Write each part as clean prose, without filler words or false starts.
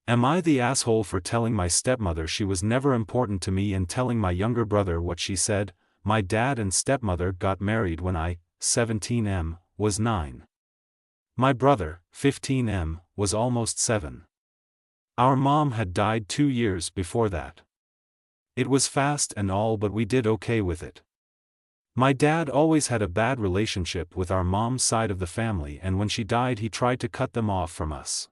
Am I the asshole for telling my stepmother she was never important to me and telling my younger brother what she said? My dad and stepmother got married when I, 17M, was 9. My brother, 15M, was almost 7. Our mom had died 2 years before that. It was fast and all, but we did okay with it. My dad always had a bad relationship with our mom's side of the family, and when she died he tried to cut them off from us.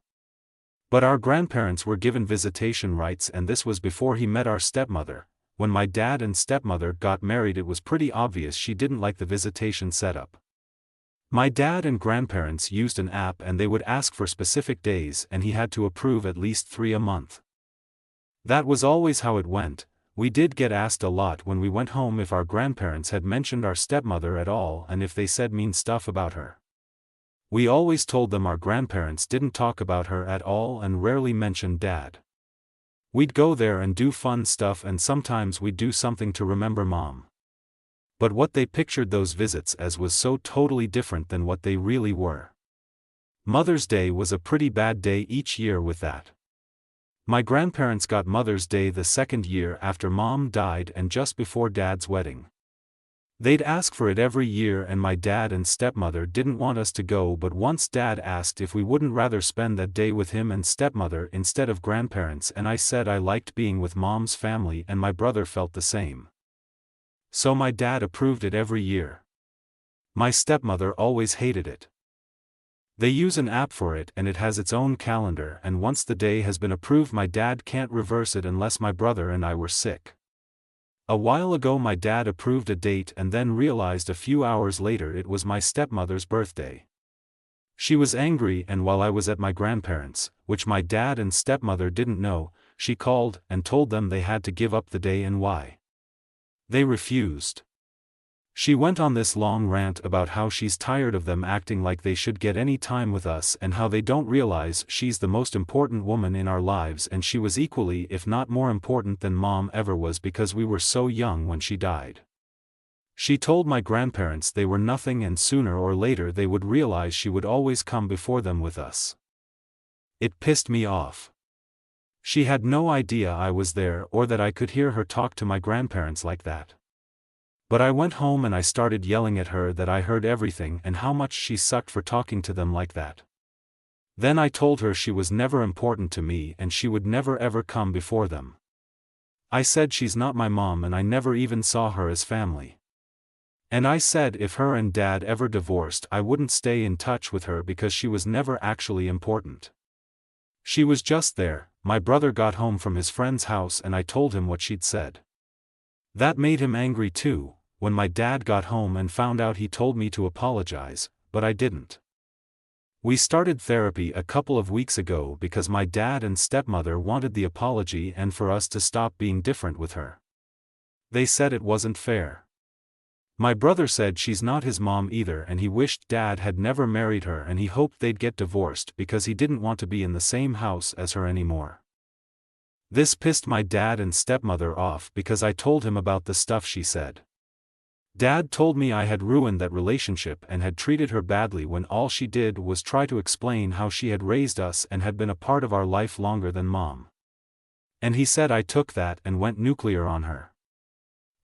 But our grandparents were given visitation rights, and this was before he met our stepmother. When my dad and stepmother got married, it was pretty obvious she didn't like the visitation setup. My dad and grandparents used an app and they would ask for specific days and he had to approve at least 3 a month. That was always how it went. We did get asked a lot when we went home if our grandparents had mentioned our stepmother at all and if they said mean stuff about her. We always told them our grandparents didn't talk about her at all and rarely mentioned dad. We'd go there and do fun stuff, and sometimes we'd do something to remember mom. But what they pictured those visits as was so totally different than what they really were. Mother's Day was a pretty bad day each year with that. My grandparents got Mother's Day the second year after mom died and just before dad's wedding. They'd ask for it every year and my dad and stepmother didn't want us to go, but once dad asked if we wouldn't rather spend that day with him and stepmother instead of grandparents, and I said I liked being with mom's family and my brother felt the same. So my dad approved it every year. My stepmother always hated it. They use an app for it and it has its own calendar, and once the day has been approved my dad can't reverse it unless my brother and I were sick. A while ago my dad approved a date and then realized a few hours later it was my stepmother's birthday. She was angry, and while I was at my grandparents', which my dad and stepmother didn't know, she called and told them they had to give up the day and why. They refused. She went on this long rant about how she's tired of them acting like they should get any time with us and how they don't realize she's the most important woman in our lives, and she was equally if not more important than mom ever was because we were so young when she died. She told my grandparents they were nothing and sooner or later they would realize she would always come before them with us. It pissed me off. She had no idea I was there or that I could hear her talk to my grandparents like that. But I went home and I started yelling at her that I heard everything and how much she sucked for talking to them like that. Then I told her she was never important to me and she would never ever come before them. I said she's not my mom and I never even saw her as family. And I said if her and dad ever divorced I wouldn't stay in touch with her because she was never actually important. She was just there. My brother got home from his friend's house and I told him what she'd said. That made him angry too. When my dad got home and found out he told me to apologize, but I didn't. We started therapy a couple of weeks ago because my dad and stepmother wanted the apology and for us to stop being different with her. They said it wasn't fair. My brother said she's not his mom either and he wished dad had never married her and he hoped they'd get divorced because he didn't want to be in the same house as her anymore. This pissed my dad and stepmother off because I told him about the stuff she said. Dad told me I had ruined that relationship and had treated her badly when all she did was try to explain how she had raised us and had been a part of our life longer than mom. And he said I took that and went nuclear on her.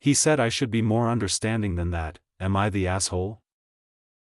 He said I should be more understanding than that. Am I the asshole?